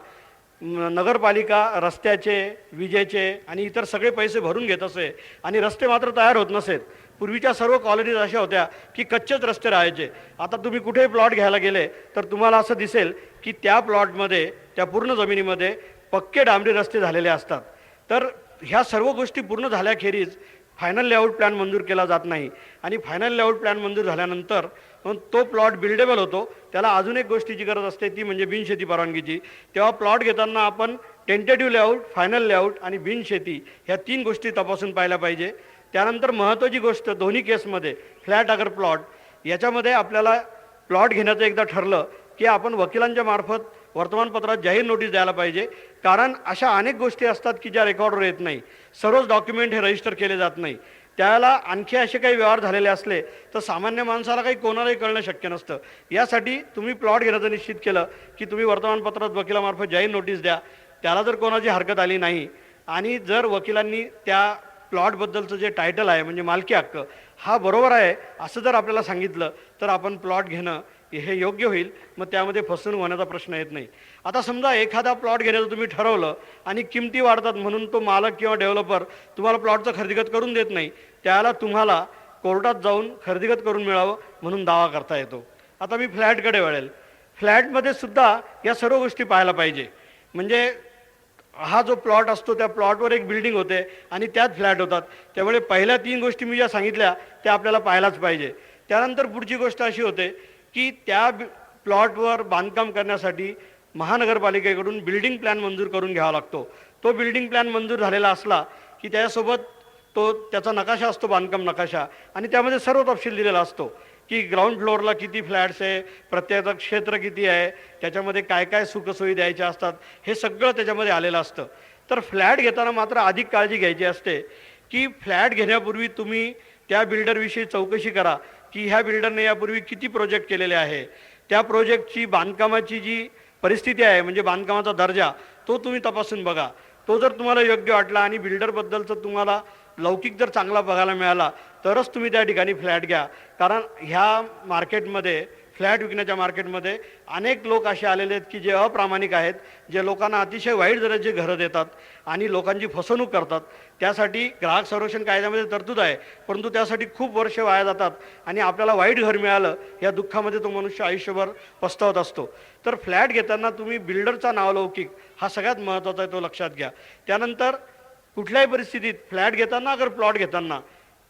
नगरपालिका रस्त्याचे, विजेचे आणि इतर सगळे पैसे भरून घेत असे आणि रस्ते मात्र तयार होत नसेत. पूर्वीच्या सर्व कॉलनीज अशा होत्या की कच्चेच रस्ते राहायचे. आता तुम्ही कुठेही प्लॉट घ्यायला गेले तर तुम्हाला असं दिसेल की त्या प्लॉटमध्ये, त्या पूर्ण जमिनीमध्ये पक्के डांबरी रस्ते झालेले असतात. तर ह्या सर्व गोष्टी पूर्ण झाल्याखेरीज फायनल लेआउट प्लॅन मंजूर केला जात नाही आणि फायनल लेआउट प्लॅन मंजूर झाल्यानंतर मग तो प्लॉट बिल्डेबल होतो. त्याला अजून एक गोष्टीची गरज असते, ती म्हणजे बिनशेती परवानगीची. तेव्हा प्लॉट घेताना आपण टेंटेटिव्ह लेआउट, फायनल लेआउट आणि बिनशेती ह्या 3 गोष्टी तपासून पाहिल्या पाहिजे. त्यानंतर महत्त्वाची गोष्ट, दोन्ही केसमध्ये फ्लॅट अगर प्लॉट, याच्यामध्ये आपल्याला प्लॉट घेण्याचं एकदा ठरलं की आपण वकिलांच्या मार्फत वर्तमानपत्रात जाहीर नोटीस द्यायला पाहिजे. कारण अशा अनेक गोष्टी असतात की ज्या रेकॉर्डवर येत नाही. सर्वच डॉक्युमेंट हे रजिस्टर केले जात नाही. त्याला आणखी असे काही व्यवहार झालेले असले तर सामान्य माणसाला काही कोणालाही कळणं शक्य नसतं. यासाठी तुम्ही प्लॉट घेण्याचं निश्चित केलं की तुम्ही वर्तमानपत्रात वकिलामार्फत जाहीर नोटीस द्या. त्याला जर कोणाची हरकत आली नाही आणि जर वकिलांनी त्या प्लॉटबद्दलचं जे टायटल आहे म्हणजे मालकी हक्क हा बरोबर आहे असं जर आपल्याला सांगितलं तर आपण प्लॉट घेणं हे योग्य होईल. मग त्यामध्ये फसवणूक होण्याचा प्रश्न येत नाही. आता समजा एखादा प्लॉट घेण्याचं तुम्ही ठरवलं आणि किमती वाढतात म्हणून तो मालक किंवा डेव्हलपर तुम्हाला प्लॉटचं खरेदीखत करून देत नाही. त्याला तुम्हाला कोर्टात जाऊन खरेदीखत करून मिळावं म्हणून दावा करता येतो. आता मी फ्लॅटकडे वळेल. फ्लॅटमध्ये सुद्धा या सर्व गोष्टी पाहायला पाहिजे. म्हणजे हा जो प्लॉट असतो त्या प्लॉटवर एक बिल्डिंग होते आणि त्यात फ्लॅट होतात. त्यामुळे पहिल्या 3 गोष्टी मी ज्या सांगितल्या त्या आपल्याला पाहायलाच पाहिजे. त्यानंतर पुढची गोष्ट अशी होते की त्या प्लॉटवर बांधकाम करण्यासाठी महानगरपालिकेकडून बिल्डिंग प्लॅन मंजूर करून घ्यावा लागतो. तो बिल्डिंग प्लॅन मंजूर झालेला असला की त्याच्यासोबत त्याचा नकाशा असतो, बांधकाम नकाशा, आणि त्यामध्ये सर्व तपशील दिलेला असतो की ग्राउंड फ्लोअरला किती फ्लॅट्स आहे, प्रत्येकाचं क्षेत्र किती आहे, त्याच्यामध्ये काय काय सुखसोयी द्यायच्या असतात, हे सगळं त्याच्यामध्ये आलेलं असतं. तर फ्लॅट घेताना मात्र अधिक काळजी घ्यायची असते की फ्लॅट घेण्यापूर्वी तुम्ही त्या बिल्डरविषयी चौकशी करा की ह्या बिल्डरने यापूर्वी किती प्रोजेक्ट केलेले आहे. त्या प्रोजेक्टची बांधकामाची जी परिस्थिती आहे म्हणजे बांधकामाचा दर्जा तो तुम्ही तपासून बघा. तो जर तुम्हाला योग्य वाटला आणि बिल्डरबद्दलचं तुम्हाला लौकिक जर चांगला बघायला मिळाला तरच तुम्ही त्या ठिकाणी फ्लॅट घ्या. कारण ह्या मार्केटमध्ये, फ्लॅट विकण्याच्या मार्केटमध्ये अनेक लोक असे आलेले आहेत की जे अप्रामाणिक आहेत, जे लोकांना अतिशय वाईट दराचे घरं देतात आणि लोकांची फसवणूक करतात. त्यासाठी ग्राहक संरक्षण कायद्यामध्ये तरतूद आहे, परंतु त्यासाठी खूप वर्ष वाया जातात आणि आपल्याला वाईट घर मिळालं या दुःखामध्ये तो मनुष्य आयुष्यभर पस्तावत असतो. तर फ्लॅट घेताना तुम्ही बिल्डरचा नावलौकिक हा सगळ्यात महत्त्वाचा आहे, तो लक्षात घ्या. त्यानंतर कुठल्याही परिस्थितीत फ्लॅट घेताना अगर प्लॉट घेताना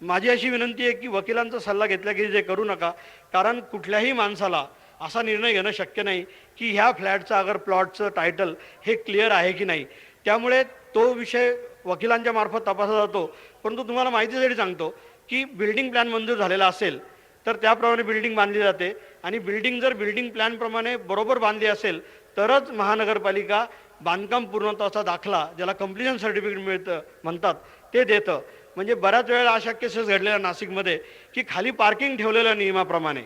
माझी अशी विनंती आहे की वकिलांचा सल्ला घेतला की जे करू नका. कारण कुठल्याही माणसाला असा निर्णय घेणं शक्य नाही की ह्या फ्लॅटचं अगर प्लॉटचं टायटल हे क्लिअर आहे की नाही. त्यामुळे तो विषय वकिलांच्या मार्फत तपासला जातो. परंतु तुम्हाला माहितीसाठी सांगतो की बिल्डिंग प्लॅन मंजूर झालेला असेल तर त्याप्रमाणे बिल्डिंग बांधली जाते आणि बिल्डिंग जर बिल्डिंग प्लॅनप्रमाणे बरोबर बांधली असेल तरच महानगरपालिका बांधकाम पूर्णत्वाचा दाखला, ज्याला कंप्लिशन सर्टिफिकेट मिळतं म्हणतात, ते देतं. म्हणजे बऱ्याच वेळेला अशा केसेस घडलेल्या नाशिकमध्ये की खाली पार्किंग ठेवलेलं नियमाप्रमाणे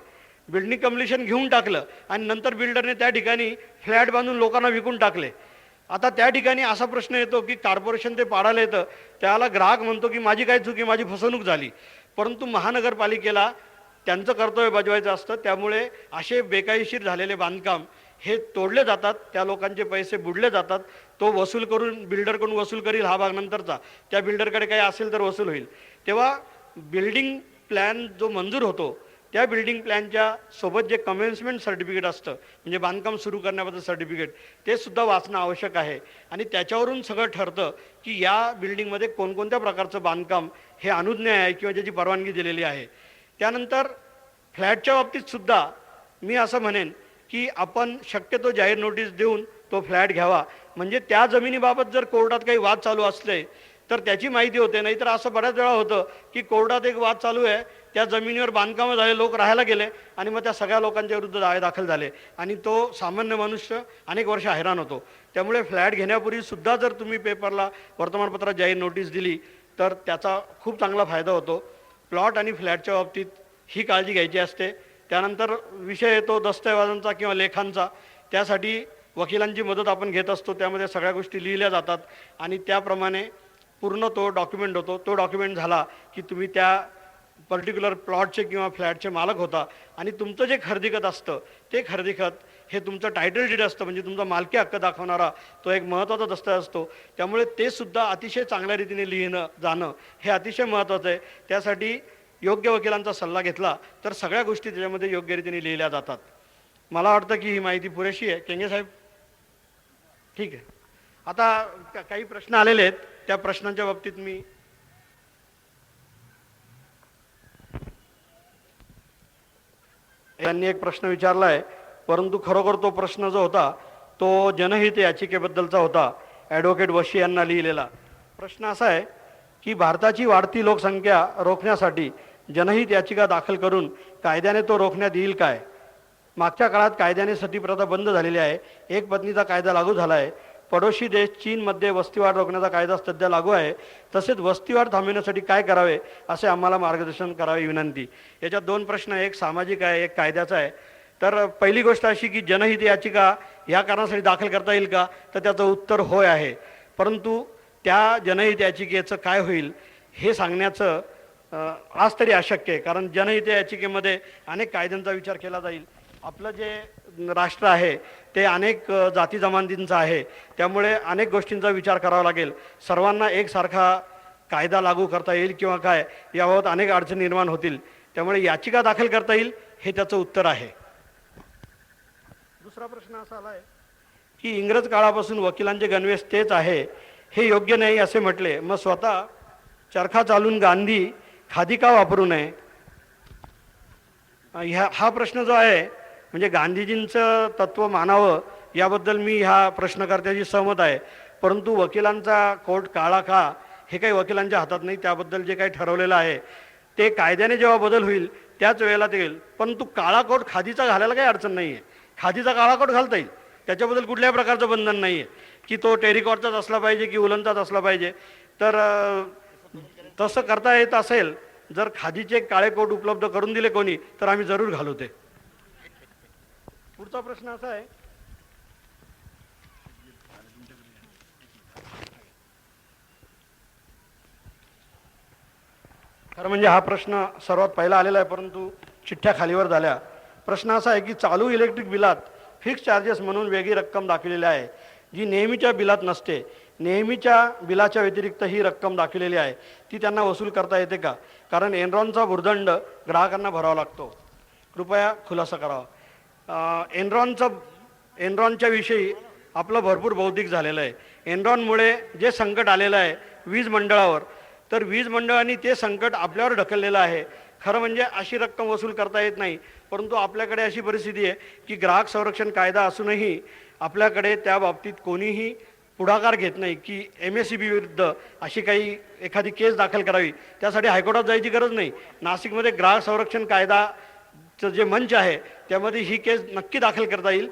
बिल्डिंग कंप्लिशन घेऊन टाकलं आणि नंतर बिल्डरने त्या ठिकाणी फ्लॅट बांधून लोकांना विकून टाकले. आता त्या ठिकाणी असा प्रश्न येतो की कॉर्पोरेशन ते पाडायला येतं, त्याला ग्राहक म्हणतो की माझी काय चुकी, माझी फसवणूक झाली. परंतु महानगरपालिकेला त्यांचं कर्तव्य बजावायचं असतं. त्यामुळे असे बेकायदेशीर झालेले बांधकाम हे तोडले जातात, त्या लोकांचे पैसे बुडले जातात. तो वसूल करून बिल्डरकडून वसूल करील हा भाग नंतरचा, त्या बिल्डरकडे काही असेल तर वसूल होईल. तेव्हा बिल्डिंग प्लॅन जो मंजूर होतो त्या बिल्डिंग प्लॅनच्या सोबत जे कमेन्समेंट सर्टिफिकेट असतं म्हणजे बांधकाम सुरू करण्याबद्दल सर्टिफिकेट, ते सुद्धा वाचणं आवश्यक आहे. आणि त्याच्यावरून सगळं ठरतं की या बिल्डिंगमध्ये कोणकोणत्या प्रकारचं बांधकाम हे अनुज्ञेय आहे किंवा ज्याची परवानगी दिलेली आहे. त्यानंतर फ्लॅटच्या बाबतीत सुद्धा मी असं म्हणेन की आपण शक्यतो जाहीर नोटीस देऊन तो फ्लॅट घ्यावा. म्हणजे त्या जमिनीबाबत जर कोर्टात काही वाद चालू असले तर त्याची माहिती होते. नाहीतर असं बऱ्याच वेळा होतं की कोर्टात एक वाद चालू आहे, त्या जमिनीवर बांधकामं झाले, लोक राहायला गेले आणि मग त्या सगळ्या लोकांच्या विरुद्ध दावे दाखल झाले आणि तो सामान्य मनुष्य अनेक वर्ष हैराण होतो. त्यामुळे फ्लॅट घेण्यापूर्वी सुद्धा जर तुम्ही पेपरला, वर्तमानपत्रात जाहीर नोटीस दिली तर त्याचा खूप चांगला फायदा होतो. प्लॉट आणि फ्लॅटच्या बाबतीत ही काळजी घ्यायची असते. त्यानंतर विषय येतो दस्तऐवजांचा किंवा लेखांचा. त्यासाठी वकिलांची मदत आपण घेत असतो. त्यामध्ये सगळ्या गोष्टी लिहिल्या जातात आणि त्याप्रमाणे पूर्ण तो डॉक्युमेंट होतो. तो डॉक्युमेंट झाला की तुम्ही त्या पर्टिक्युलर प्लॉटचे किंवा फ्लॅटचे मालक होता आणि तुमचं जे खरेदी खत असतं ते खरेदी खत हे तुमचं टायटल डीड असतं, म्हणजे तुमचा मालकी हक्क दाखवणारा तो एक महत्त्वाचा दस्तऐवज असतो. त्यामुळे ते सुद्धा अतिशय चांगल्या रीतीने लिहिणं जाणं हे अतिशय महत्त्वाचं आहे. त्यासाठी योग्य वकिलांचा सल्ला घेतला तर सगळ्या गोष्टी त्याच्यामध्ये योग्य रीतीने लिहिल्या जातात. मला वाटतं की ही माहिती पुरेशी आहे. केंगे साहेब, ठीक आहे. आता काही प्रश्न आलेले आहेत, त्या प्रश्नांच्या बाबतीत मी यांनी एक प्रश्न विचारला आहे, परंतु खरोखर तो प्रश्न जो होता तो जनहित याचिकेबद्दलचा होता. ॲडव्होकेट वशी यांना लिहिलेला प्रश्न असा आहे की भारताची वाढती लोकसंख्या रोखण्यासाठी जनहित याचिका दाखल करून कायद्याने तो रोखण्यात येईल काय? मागच्या काळात कायद्याने सतीप्रथा बंद झालेली आहे. एक पत्नीचा कायदा लागू झाला आहे. पडोशी देश चीनमध्ये वस्तीवाढ रोखण्याचा कायदा सध्या लागू आहे. तसेच वस्तीवाढ थांबविण्यासाठी काय करावे असे आम्हाला मार्गदर्शन करावे विनंती. याच्यात दोन प्रश्न, एक सामाजिक आहे, एक कायद्याचा आहे. तर पहिली गोष्ट अशी की जनहित याचिका या कारणासाठी दाखल करता येईल का, तर त्याचं उत्तर होय आहे. परंतु त्या जनहित याचिकेचं काय होईल हे सांगण्याचं आज तरी अशक्य आहे. कारण जनहित याचिकेमध्ये अनेक कायद्यांचा विचार केला जाईल. आपलं जे राष्ट्र आहे ते अनेक जाती जमातींचं आहे, त्यामुळे अनेक गोष्टींचा विचार करावा लागेल. सर्वांना एकसारखा कायदा लागू करता येईल किंवा काय याबाबत अनेक अडचणी निर्माण होतील. त्यामुळे याचिका दाखल करता येईल हे त्याचं उत्तर आहे. दुसरा प्रश्न असा आला आहे की इंग्रज काळापासून वकिलांचे गणवेश तेच आहे हे योग्य नाही असे म्हटले, मग स्वतः चरखा चालून गांधी खादी का वापरू नये? हा प्रश्न जो आहे म्हणजे गांधीजींचं तत्व मानावं याबद्दल मी ह्या प्रश्नकर्त्याची सहमत आहे. परंतु वकिलांचा कोट काळा का हे काही वकिलांच्या हातात नाही. त्याबद्दल जे काही ठरवलेलं आहे ते कायद्याने जेव्हा बदल होईल त्याच वेळेला ते येईल. परंतु काळा कोट खादीचा घालायला काही अडचण नाही आहे. खादीचा काळा कोट घालता येईल, त्याच्याबद्दल कुठल्याही प्रकारचं बंधन नाही आहे की तो टेरिकॉटचाच असला पाहिजे की उलनचाच असला पाहिजे. तर तसं करता येत असेल, जर खादीचे काळे कोट उपलब्ध करून दिले कोणी तर आम्ही जरूर घालू ते. पुढचा प्रश्न असा आहे खरं म्हणजे हा प्रश्न सर्वात पहिला आलेला आहे, परंतु चिठ्ठ्या खालीवर झाल्या. प्रश्न असा आहे की चालू इलेक्ट्रिक बिलात फिक्स चार्जेस म्हणून वेगळी रक्कम दाखवलेली आहे जी नेहमीच्या बिलात नसते. नेहमीच्या बिलाच्या व्यतिरिक्त ही रक्कम दाखवलेली आहे, ती त्यांना वसूल करता येते का? कारण एनरॉनचा भुर्दंड ग्राहकांना भरावा लागतो. कृपया खुलासा करावा. एनरॉनच्या विषयी आपलं भरपूर बौद्धिक झालेलं आहे. एनरॉनमुळे जे संकट आलेलं आहे वीज मंडळावर, तर वीज मंडळांनी ते संकट आपल्यावर ढकललेलं आहे. खरं म्हणजे अशी रक्कम वसूल करता येत नाही. परंतु आपल्याकडे अशी परिस्थिती आहे की ग्राहक संरक्षण कायदा असूनही आपल्याकडे त्या बाबतीत कोणीही पुढाकार घेत नाही की MSEB विरुद्ध अशी काही एखादी केस दाखल करावी. त्यासाठी हायकोर्टात जायची गरज नाही. नाशिकमध्ये ग्राहक संरक्षण कायदाचं जे मंच आहे त्यामध्ये ही केस नक्की दाखल करता येईल.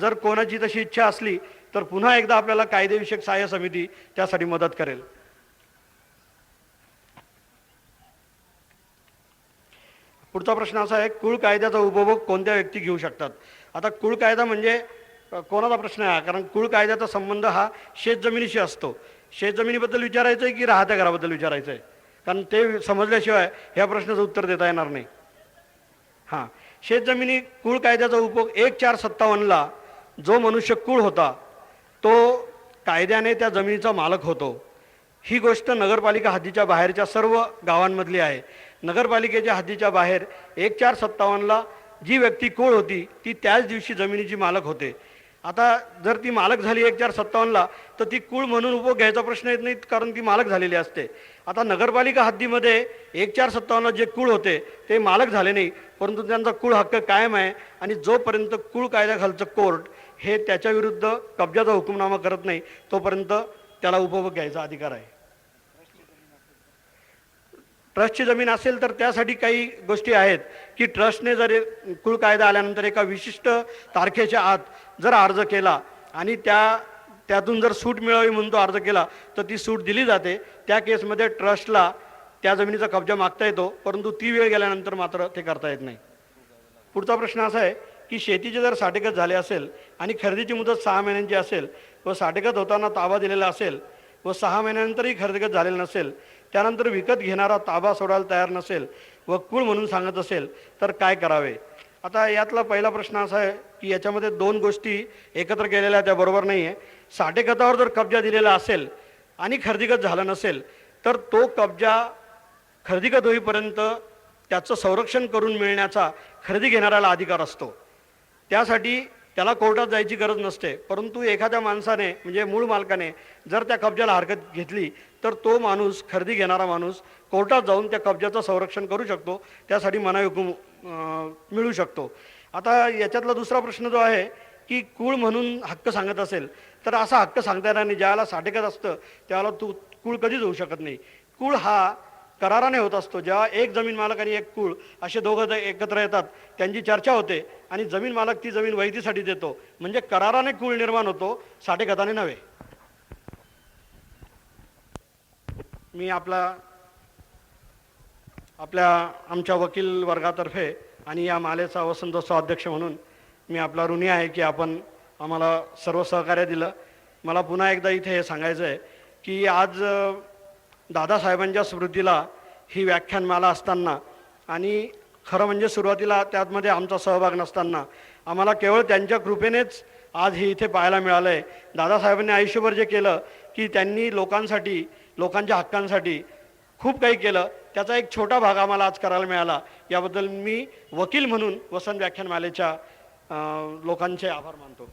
जर कोणाची तशी इच्छा असली तर पुन्हा एकदा आपल्याला कायदेविषयक सहाय्य समिती त्यासाठी मदत करेल. पुढचा प्रश्न असा आहे, कुळ कायद्याचा उपभोग कोणत्या व्यक्ती घेऊ शकतात? आता कुळ कायदा म्हणजे कोणाचा प्रश्न आहे? कारण कुळ कायद्याचा संबंध हा शेतजमिनीशी असतो. शेतजमिनीबद्दल विचारायचं आहे की राहत्या घराबद्दल विचारायचं आहे? कारण ते समजल्याशिवाय ह्या प्रश्नाचं उत्तर देता येणार नाही. हां, शेतजमिनी कुळ कायद्याचा उपयोग 1457ला जो मनुष्य कुळ होता तो कायद्याने त्या जमिनीचा मालक होतो. ही गोष्ट नगरपालिका हद्दीच्या बाहेरच्या सर्व गावांमधली आहे. नगरपालिकेच्या हद्दीच्या बाहेर 1457ला जी व्यक्ती कुळ होती ती त्याच दिवशी जमिनीची मालक होते. आता जर ती मालक झाली 1457ला तर ती कुळ म्हणून उपभोग घ्यायचा प्रश्न येत नाही, कारण ती मालक झालेली असते. आता नगरपालिका हद्दीमध्ये 1457ला जे कुळ होते ते मालक झाले नाही, परंतु त्यांचा कुळ हक्क कायम आहे. आणि जोपर्यंत कुळ कायद्याखालचं कोर्ट हे त्याच्या विरुद्ध कब्जाचा हुकुमनामा करत नाही तोपर्यंत त्याला उपभोग घ्यायचा अधिकार आहे. ट्रस्टची जमीन असेल तर त्यासाठी काही गोष्टी आहेत की ट्रस्टने जर कुळ कायदा आल्यानंतर एका विशिष्ट तारखेच्या आत जर अर्ज केला आणि त्यातून जर सूट मिळावी म्हणून तो अर्ज केला तर ती सूट दिली जाते. त्या केसमध्ये ट्रस्टला त्या जमिनीचा कब्जा मागता येतो, परंतु ती वेळ गेल्यानंतर मात्र ते करता येत नाही. पुढचा प्रश्न असा आहे की शेतीचे जर साठेखत झाले असेल आणि खरेदीची मुदत 6 महिन्यांची असेल व साठेखत होताना ताबा दिलेला असेल व 6 महिन्यानंतरही खरेदीखत झालेलं नसेल, त्यानंतर विकत घेणारा ताबा सोडायला तयार नसेल व कूळ म्हणून सांगत असेल तर काय करावे? आता यातला पहिला प्रश्न असा आहे की याच्यामध्ये दोन गोष्टी एकत्र केलेल्या त्या बरोबर नाही आहे. साठेखतावर जर कब्जा दिलेला असेल आणि खरेदीखत झालं नसेल तर तो कब्जा खरेदीखत होईपर्यंत त्याचं संरक्षण करून मिळण्याचा खरेदी घेणाऱ्याला अधिकार असतो. त्यासाठी त्याला कोर्टात जायची गरज नसते. परंतु एखाद्या माणसाने म्हणजे मूळ मालकाने जर त्या कब्जाला हरकत घेतली तर तो माणूस, खरेदी घेणारा माणूस कोर्टात जाऊन त्या कब्जाचं संरक्षण करू शकतो. त्यासाठी मनाई हुकूम मिळू शकतो. आता याच्यातला दुसरा प्रश्न जो आहे की कूळ म्हणून हक्क सांगत असेल तर असा हक्क सांगता येणार नाही. ज्याला साठेखत असतं त्याला कूळ कधीच होऊ शकत नाही. कूळ हा कराराने होत असतो. जेव्हा एक जमीन मालक आणि एक कूळ असे दोघं एकत्र येतात, त्यांची चर्चा होते आणि जमीन मालक ती जमीन वैधीसाठी देतो, म्हणजे कराराने कूळ निर्माण होतो, साठेखताने नव्हे. मी आमच्या वकील वर्गातर्फे आणि या मालेचा वसंतोत्सव अध्यक्ष म्हणून मी आपला ऋणी आहे की आपण आम्हाला सर्व सहकार्य दिलं. मला पुन्हा एकदा इथे हे सांगायचं आहे की आज दादासाहेबांच्या स्मृतीला ही व्याख्यानमाला असताना आणि खरं म्हणजे सुरुवातीला त्यामध्ये आमचा सहभाग नसताना आम्हाला केवळ त्यांच्या कृपेनेच आज हे इथे पाहायला मिळालं आहे. दादासाहेबांनी आयुष्यभर जे केलं की त्यांनी लोकांसाठी, लोकांच्या हक्कांसाठी खूप काही केलं, त्याचा एक छोटा भाग आम्हाला आज करायला मिळाला. याबद्दल मी वकील म्हणून वसंत व्याख्यानमालेच्या लोकांचे आभार मानतो.